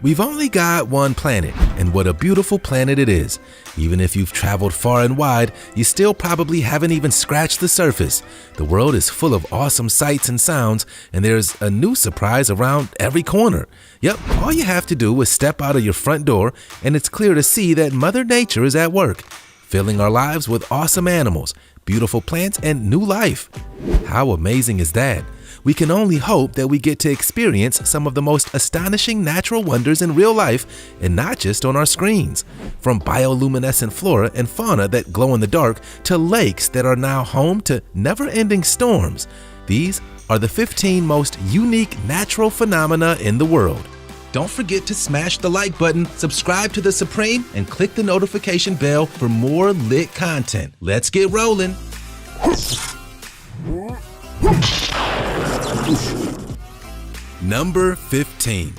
We've only got one planet, and what a beautiful planet it is. Even if you've traveled far and wide, you still probably haven't even scratched the surface. The world is full of awesome sights and sounds, and there's a new surprise around every corner. Yep, all you have to do is step out of your front door, and it's clear to see that Mother Nature is at work, filling our lives with awesome animals, beautiful plants, and new life. How amazing is that? We can only hope that we get to experience some of the most astonishing natural wonders in real life and not just on our screens. From bioluminescent flora and fauna that glow in the dark to lakes that are now home to never-ending storms. These are the 15 most unique natural phenomena in the world. Don't forget to smash the like button, subscribe to The Supreme, and click the notification bell for more lit content. Let's get rolling. Number 15.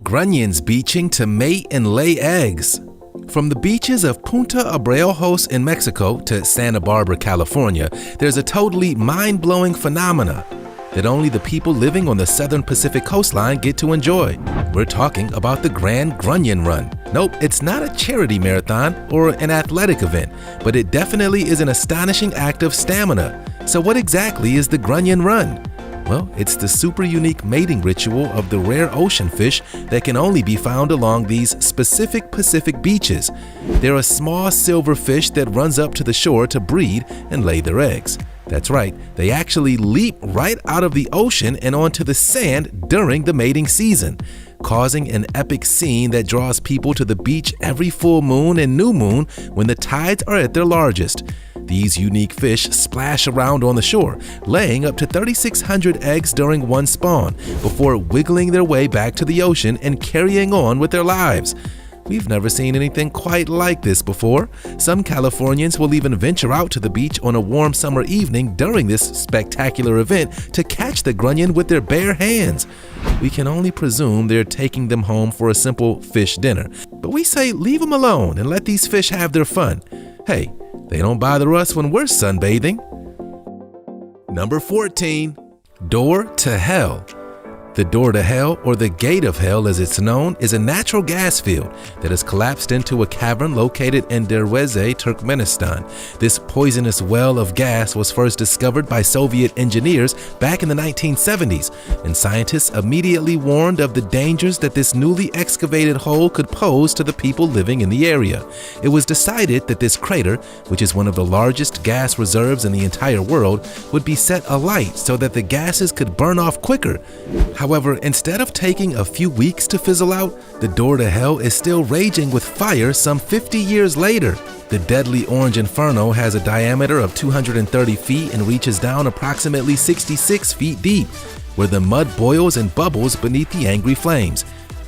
Grunions beaching to mate and lay eggs. From the beaches of Punta Abreojos in Mexico to Santa Barbara, California, there's a totally mind-blowing phenomena that only the people living on the southern Pacific coastline get to enjoy. We're talking about the Grand Grunion Run. Nope, it's not a charity marathon or an athletic event, but it definitely is an astonishing act of stamina. So what exactly is the Grunion Run? Well, it's the super unique mating ritual of the rare ocean fish that can only be found along these specific Pacific beaches. They're a small silver fish that runs up to the shore to breed and lay their eggs. That's right, they actually leap right out of the ocean and onto the sand during the mating season, causing an epic scene that draws people to the beach every full moon and new moon when the tides are at their largest. These unique fish splash around on the shore, laying up to 3,600 eggs during one spawn, before wiggling their way back to the ocean and carrying on with their lives. We've never seen anything quite like this before. Some Californians will even venture out to the beach on a warm summer evening during this spectacular event to catch the grunion with their bare hands. We can only presume they're taking them home for a simple fish dinner, but we say leave them alone and let these fish have their fun. Hey, they don't bother us when we're sunbathing. Number 14. Door to Hell. The Door to Hell, or the Gate of Hell as it's known, is a natural gas field that has collapsed into a cavern located in Derweze, Turkmenistan. This poisonous well of gas was first discovered by Soviet engineers back in the 1970s, and scientists immediately warned of the dangers that this newly excavated hole could pose to the people living in the area. It was decided that this crater, which is one of the largest gas reserves in the entire world, would be set alight so that the gases could burn off quicker. However, instead of taking a few weeks to fizzle out, the Door to Hell is still raging with fire some 50 years later. The deadly orange inferno has a diameter of 230 feet and reaches down approximately 66 feet deep, where the mud boils and bubbles beneath the angry flames.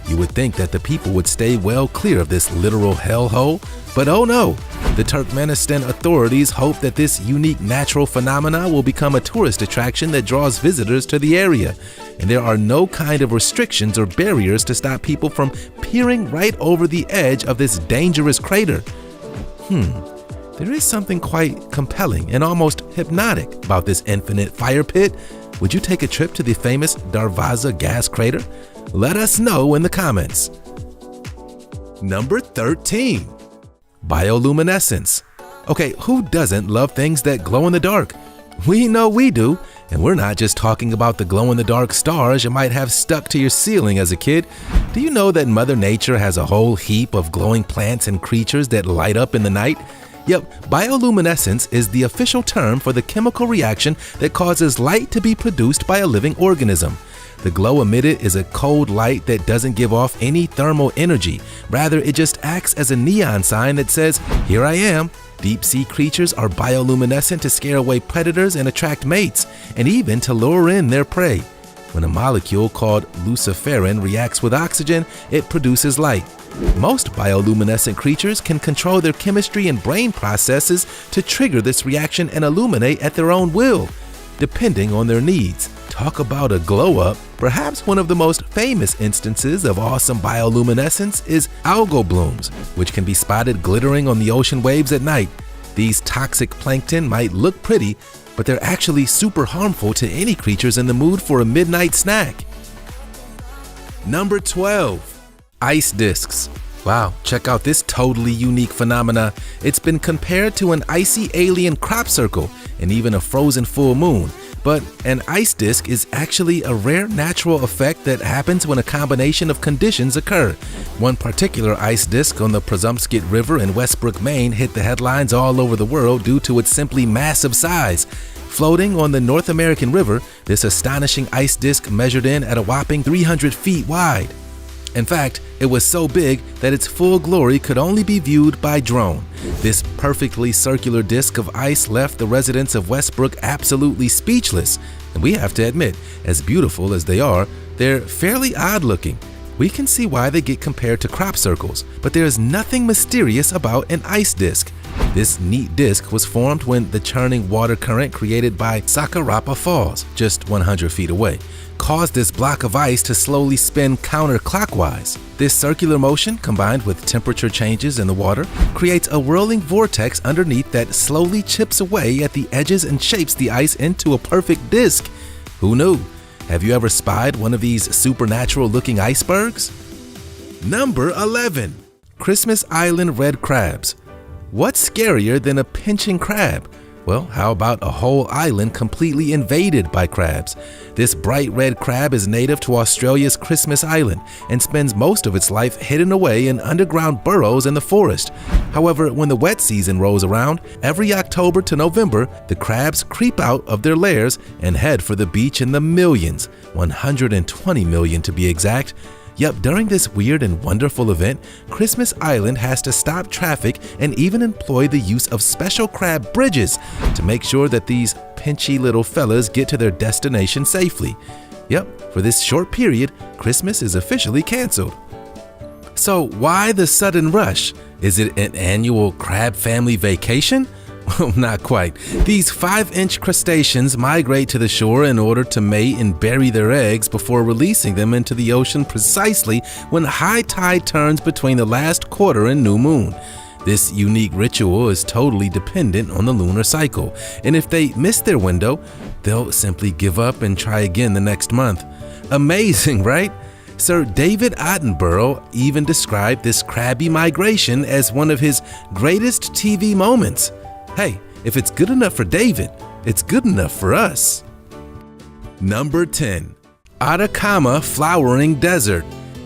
You would think that the people would stay well clear of this literal hellhole, but oh no! The Turkmenistan authorities hope that this unique natural phenomena will become a tourist attraction that draws visitors to the area, and there are no kind of restrictions or barriers to stop people from peering right over the edge of this dangerous crater. There is something quite compelling and almost hypnotic about this infinite fire pit. Would you take a trip to the famous Darvaza gas crater? Let us know in the comments. Number 13. Bioluminescence. Okay, who doesn't love things that glow in the dark? We know we do, and we're not just talking about the glow-in-the-dark stars you might have stuck to your ceiling as a kid. Do you know that Mother Nature has a whole heap of glowing plants and creatures that light up in the night? Yep, bioluminescence is the official term for the chemical reaction that causes light to be produced by a living organism. The glow emitted is a cold light that doesn't give off any thermal energy. Rather, it just acts as a neon sign that says, "Here I am." Deep sea creatures are bioluminescent to scare away predators and attract mates, and even to lure in their prey. When a molecule called luciferin reacts with oxygen, it produces light. Most bioluminescent creatures can control their chemistry and brain processes to trigger this reaction and illuminate at their own will, depending on their needs. Talk about a glow-up. Perhaps one of the most famous instances of awesome bioluminescence is algal blooms, which can be spotted glittering on the ocean waves at night. These toxic plankton might look pretty, but they're actually super harmful to any creatures in the mood for a midnight snack. Number 12. Ice discs. Wow, check out this totally unique phenomena. It's been compared to an icy alien crop circle and even a frozen full moon. But an ice disk is actually a rare natural effect that happens when a combination of conditions occur. One particular ice disk on the Presumpscot River in Westbrook, Maine hit the headlines all over the world due to its simply massive size. Floating on the North American River, this astonishing ice disk measured in at a whopping 300 feet wide. In fact, it was so big that its full glory could only be viewed by drone. This perfectly circular disk of ice left the residents of Westbrook absolutely speechless. And we have to admit, as beautiful as they are, they're fairly odd looking. We can see why they get compared to crop circles, but there is nothing mysterious about an ice disk. This neat disk was formed when the churning water current created by Sakarapa Falls, just 100 feet away, caused this block of ice to slowly spin counterclockwise. This circular motion, combined with temperature changes in the water, creates a whirling vortex underneath that slowly chips away at the edges and shapes the ice into a perfect disk. Who knew? Have you ever spied one of these supernatural-looking icebergs? Number 11. Christmas Island red crabs. What's scarier than a pinching crab? Well, how about a whole island completely invaded by crabs? This bright red crab is native to Australia's Christmas Island and spends most of its life hidden away in underground burrows in the forest. However, when the wet season rolls around, every October to November, the crabs creep out of their lairs and head for the beach in the millions, 120 million to be exact. Yep, during this weird and wonderful event, Christmas Island has to stop traffic and even employ the use of special crab bridges to make sure that these pinchy little fellas get to their destination safely. Yep, for this short period, Christmas is officially canceled. So why the sudden rush? Is it an annual crab family vacation? Well, not quite. These 5-inch crustaceans migrate to the shore in order to mate and bury their eggs before releasing them into the ocean precisely when high tide turns between the last quarter and new moon. This unique ritual is totally dependent on the lunar cycle, and if they miss their window, they'll simply give up and try again the next month. Amazing, right? Sir David Attenborough even described this crabby migration as one of his greatest TV moments. Hey, if it's good enough for David, it's good enough for us. Number 10. Atacama Flowering Desert.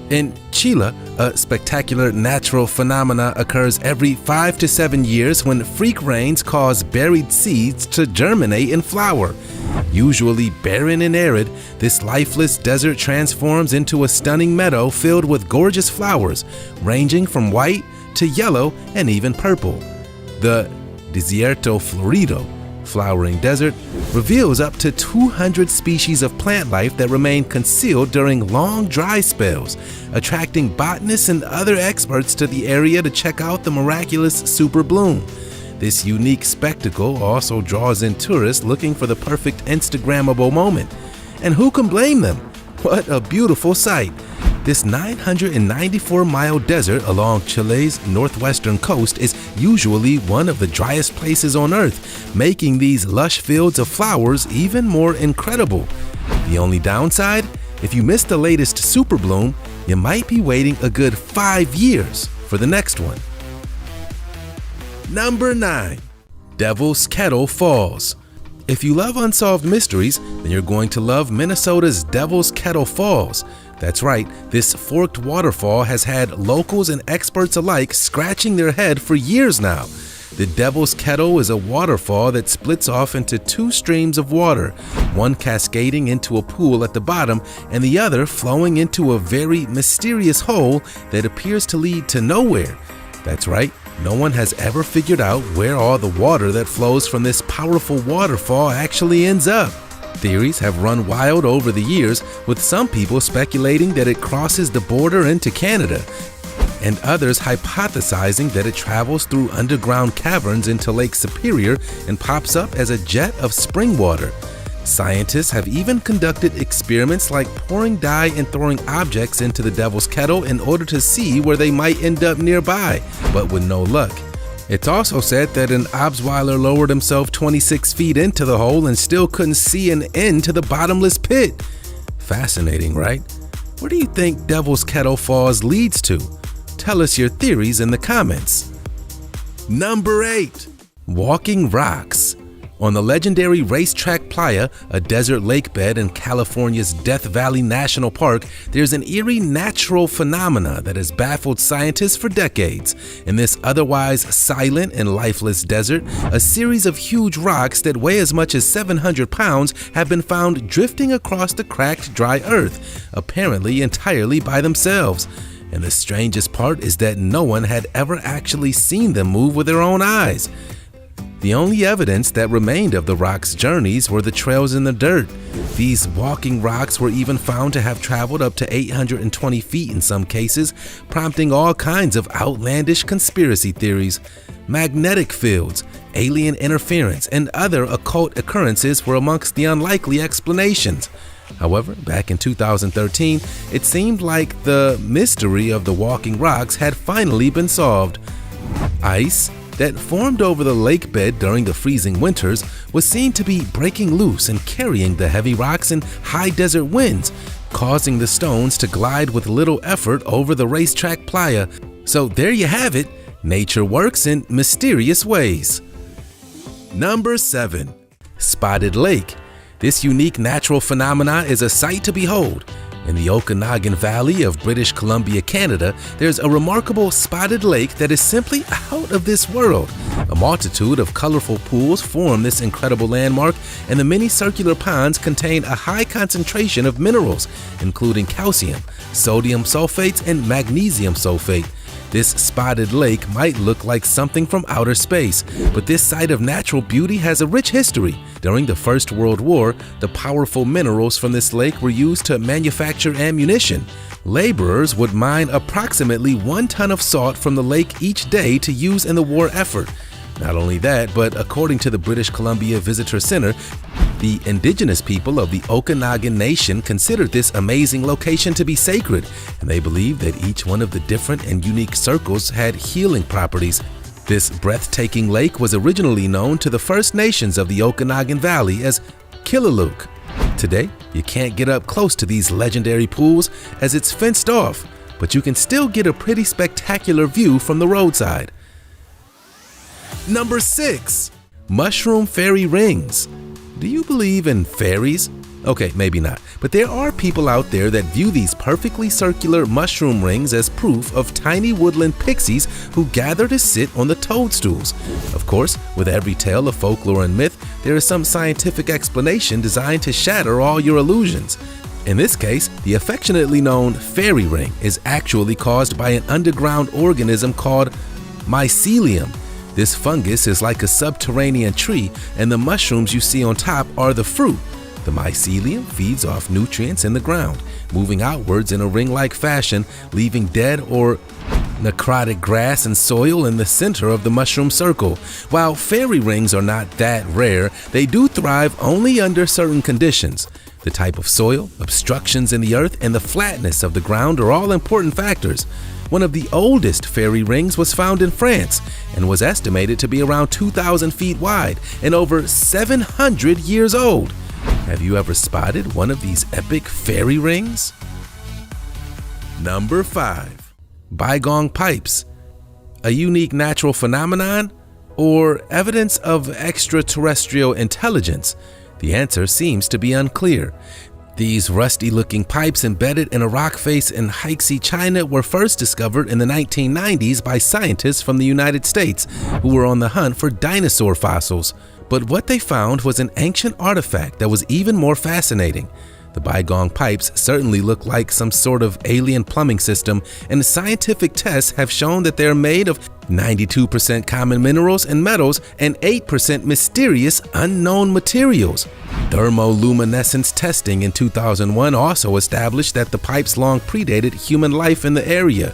In Chile, a spectacular natural phenomena occurs every 5 to 7 years when freak rains cause buried seeds to germinate and flower. Usually barren and arid, this lifeless desert transforms into a stunning meadow filled with gorgeous flowers, ranging from white to yellow and even purple. The Desierto Florido flowering desert reveals up to 200 species of plant life that remain concealed during long dry spells, attracting botanists and other experts to the area to check out the miraculous super bloom. This unique spectacle also draws in tourists looking for the perfect Instagrammable moment. And who can blame them? What a beautiful sight! This 994-mile desert along Chile's northwestern coast is usually one of the driest places on Earth, making these lush fields of flowers even more incredible. The only downside? If you missed the latest super bloom, you might be waiting a good 5 years for the next one. Number 9. Devil's Kettle Falls. If you love unsolved mysteries, then you're going to love Minnesota's Devil's Kettle Falls. That's right, this forked waterfall has had locals and experts alike scratching their head for years now. The Devil's Kettle is a waterfall that splits off into 2 streams of water, one cascading into a pool at the bottom and the other flowing into a very mysterious hole that appears to lead to nowhere. That's right, no one has ever figured out where all the water that flows from this powerful waterfall actually ends up. Theories have run wild over the years, with some people speculating that it crosses the border into Canada, and others hypothesizing that it travels through underground caverns into Lake Superior and pops up as a jet of spring water. Scientists have even conducted experiments like pouring dye and throwing objects into the Devil's Kettle in order to see where they might end up nearby, but with no luck. It's also said that an Obsweiler lowered himself 26 feet into the hole and still couldn't see an end to the bottomless pit. Fascinating, right? Where do you think Devil's Kettle Falls leads to? Tell us your theories in the comments. Number 8. Walking Rocks. On the legendary racetrack Playa, a desert lake bed in California's Death Valley National Park, there's an eerie natural phenomena that has baffled scientists for decades. In this otherwise silent and lifeless desert, a series of huge rocks that weigh as much as 700 pounds have been found drifting across the cracked, dry earth, apparently entirely by themselves. And the strangest part is that no one had ever actually seen them move with their own eyes. The only evidence that remained of the rocks' journeys were the trails in the dirt. These walking rocks were even found to have traveled up to 820 feet in some cases, prompting all kinds of outlandish conspiracy theories. Magnetic fields, alien interference, and other occult occurrences were amongst the unlikely explanations. However, back in 2013, it seemed like the mystery of the walking rocks had finally been solved. Ice that formed over the lake bed during the freezing winters was seen to be breaking loose and carrying the heavy rocks in high desert winds, causing the stones to glide with little effort over the racetrack Playa. So there you have it, nature works in mysterious ways. Number 7. Spotted Lake. This unique natural phenomena is a sight to behold. In the Okanagan Valley of British Columbia, Canada, there's a remarkable spotted lake that is simply out of this world. A multitude of colorful pools form this incredible landmark, and the many circular ponds contain a high concentration of minerals, including calcium, sodium sulfates, and magnesium sulfate. This spotted lake might look like something from outer space, but this site of natural beauty has a rich history. During the First World War, the powerful minerals from this lake were used to manufacture ammunition. Laborers would mine approximately 1 ton of salt from the lake each day to use in the war effort. Not only that, but according to the British Columbia Visitor Center, the indigenous people of the Okanagan Nation considered this amazing location to be sacred, and they believed that each one of the different and unique circles had healing properties. This breathtaking lake was originally known to the First Nations of the Okanagan Valley as Killaluk. Today, you can't get up close to these legendary pools as it's fenced off, but you can still get a pretty spectacular view from the roadside. Number 6. Mushroom Fairy Rings. Do you believe in fairies? Okay, maybe not, but there are people out there that view these perfectly circular mushroom rings as proof of tiny woodland pixies who gather to sit on the toadstools. Of course, with every tale of folklore and myth, there is some scientific explanation designed to shatter all your illusions. In this case, the affectionately known fairy ring is actually caused by an underground organism called mycelium. This fungus is like a subterranean tree, and the mushrooms you see on top are the fruit. The mycelium feeds off nutrients in the ground, moving outwards in a ring-like fashion, leaving dead or necrotic grass and soil in the center of the mushroom circle. While fairy rings are not that rare, they do thrive only under certain conditions. The type of soil, obstructions in the earth, and the flatness of the ground are all important factors. One of the oldest fairy rings was found in France and was estimated to be around 2,000 feet wide and over 700 years old. Have you ever spotted one of these epic fairy rings? Number 5. Baigong Pipes. A unique natural phenomenon or evidence of extraterrestrial intelligence? The answer seems to be unclear. These rusty-looking pipes embedded in a rock face in Haixi, China were first discovered in the 1990s by scientists from the United States who were on the hunt for dinosaur fossils. But what they found was an ancient artifact that was even more fascinating. The Baigong pipes certainly look like some sort of alien plumbing system, and scientific tests have shown that they're made of 92% common minerals and metals and 8% mysterious unknown materials. Thermoluminescence testing in 2001 also established that the pipes long predated human life in the area.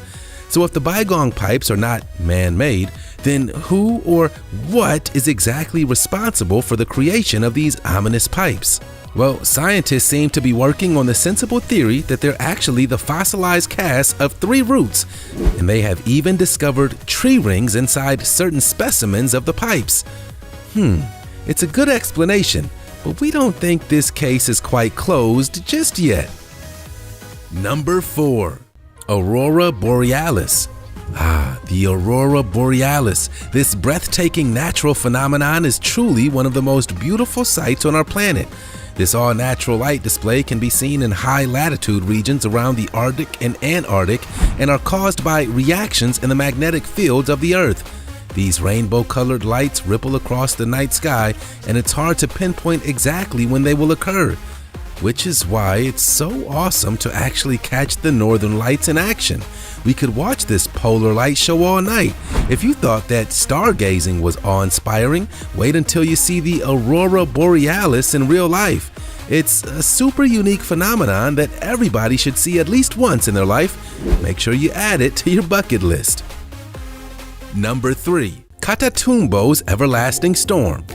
So if the Baigong pipes are not man-made, then who or what is exactly responsible for the creation of these ominous pipes? Well, scientists seem to be working on the sensible theory that they're actually the fossilized cast of 3 roots, and they have even discovered tree rings inside certain specimens of the pipes. It's a good explanation, but we don't think this case is quite closed just yet. Number 4. Aurora Borealis. The Aurora Borealis. This breathtaking natural phenomenon is truly one of the most beautiful sights on our planet. This all-natural light display can be seen in high-latitude regions around the Arctic and Antarctic and are caused by reactions in the magnetic fields of the Earth. These rainbow-colored lights ripple across the night sky, and it's hard to pinpoint exactly when they will occur, which is why it's so awesome to actually catch the northern lights in action. We could watch this polar light show all night. If you thought that stargazing was awe-inspiring, wait until you see the Aurora Borealis in real life. It's a super unique phenomenon that everybody should see at least once in their life. Make sure you add it to your bucket list. Number 3. Catatumbo's Everlasting Storm.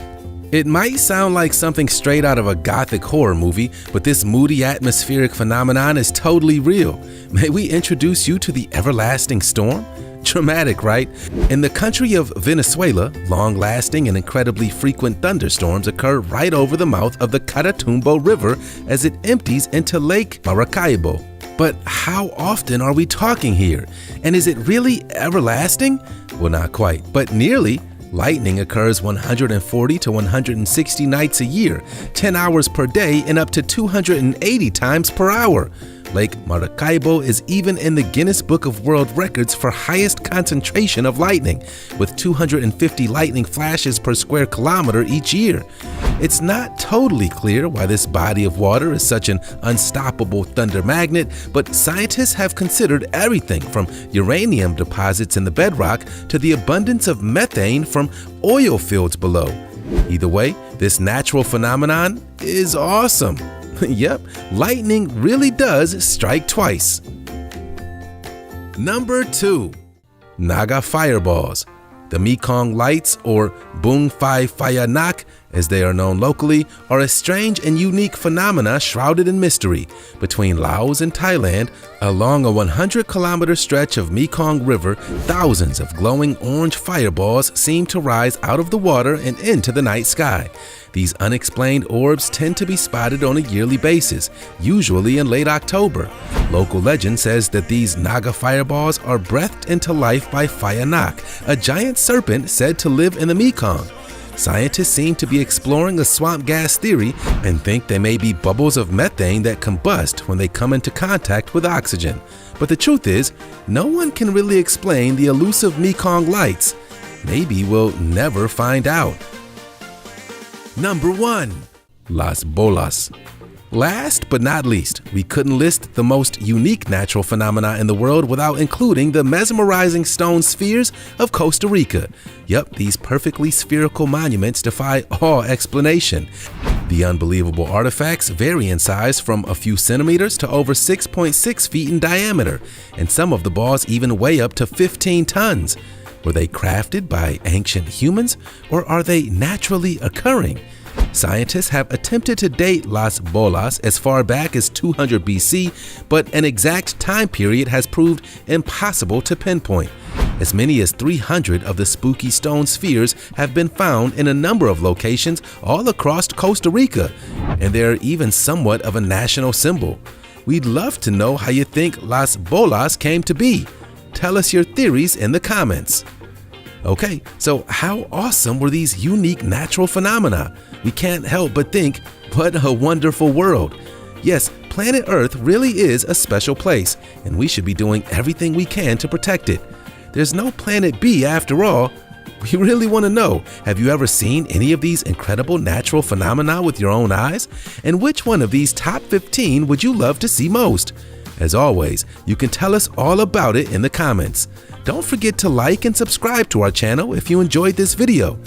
It might sound like something straight out of a gothic horror movie, but this moody atmospheric phenomenon is totally real. May we introduce you to the everlasting storm? Dramatic, right? In the country of Venezuela, long-lasting and incredibly frequent thunderstorms occur right over the mouth of the Catatumbo River as it empties into Lake Maracaibo. But how often are we talking here? And is it really everlasting? Well, not quite, but nearly. Lightning occurs 140 to 160 nights a year, 10 hours per day, and up to 280 times per hour. Lake Maracaibo is even in the Guinness Book of World Records for highest concentration of lightning, with 250 lightning flashes per square kilometer each year. It's not totally clear why this body of water is such an unstoppable thunder magnet, but scientists have considered everything from uranium deposits in the bedrock to the abundance of methane from oil fields below. Either way, this natural phenomenon is awesome. Yep, lightning really does strike twice. Number 2. Naga Fireballs. The Mekong Lights, or Bung Phai Phaya Nak, as they are known locally, are a strange and unique phenomena shrouded in mystery between Laos and Thailand. Along a 100-kilometer stretch of Mekong River, thousands of glowing orange fireballs seem to rise out of the water and into the night sky. These unexplained orbs tend to be spotted on a yearly basis, usually in late October. Local legend says that these Naga fireballs are breathed into life by Phaya Nak, a giant serpent said to live in the Mekong. Scientists seem to be exploring a swamp gas theory and think they may be bubbles of methane that combust when they come into contact with oxygen. But the truth is, no one can really explain the elusive Mekong lights. Maybe we'll never find out. Number 1. Las Bolas. Last but not least, we couldn't list the most unique natural phenomena in the world without including the mesmerizing stone spheres of Costa Rica. Yup, these perfectly spherical monuments defy all explanation. The unbelievable artifacts vary in size from a few centimeters to over 6.6 feet in diameter, and some of the balls even weigh up to 15 tons. Were they crafted by ancient humans, or are they naturally occurring? Scientists have attempted to date Las Bolas as far back as 200 BC, but an exact time period has proved impossible to pinpoint. As many as 300 of the spooky stone spheres have been found in a number of locations all across Costa Rica, and they're even somewhat of a national symbol. We'd love to know how you think Las Bolas came to be. Tell us your theories in the comments. Okay, so how awesome were these unique natural phenomena? We can't help but think, what a wonderful world. Yes, planet Earth really is a special place, and we should be doing everything we can to protect it. There's no planet B after all. We really want to know, have you ever seen any of these incredible natural phenomena with your own eyes? And which one of these top 15 would you love to see most? As always, you can tell us all about it in the comments. Don't forget to like and subscribe to our channel if you enjoyed this video.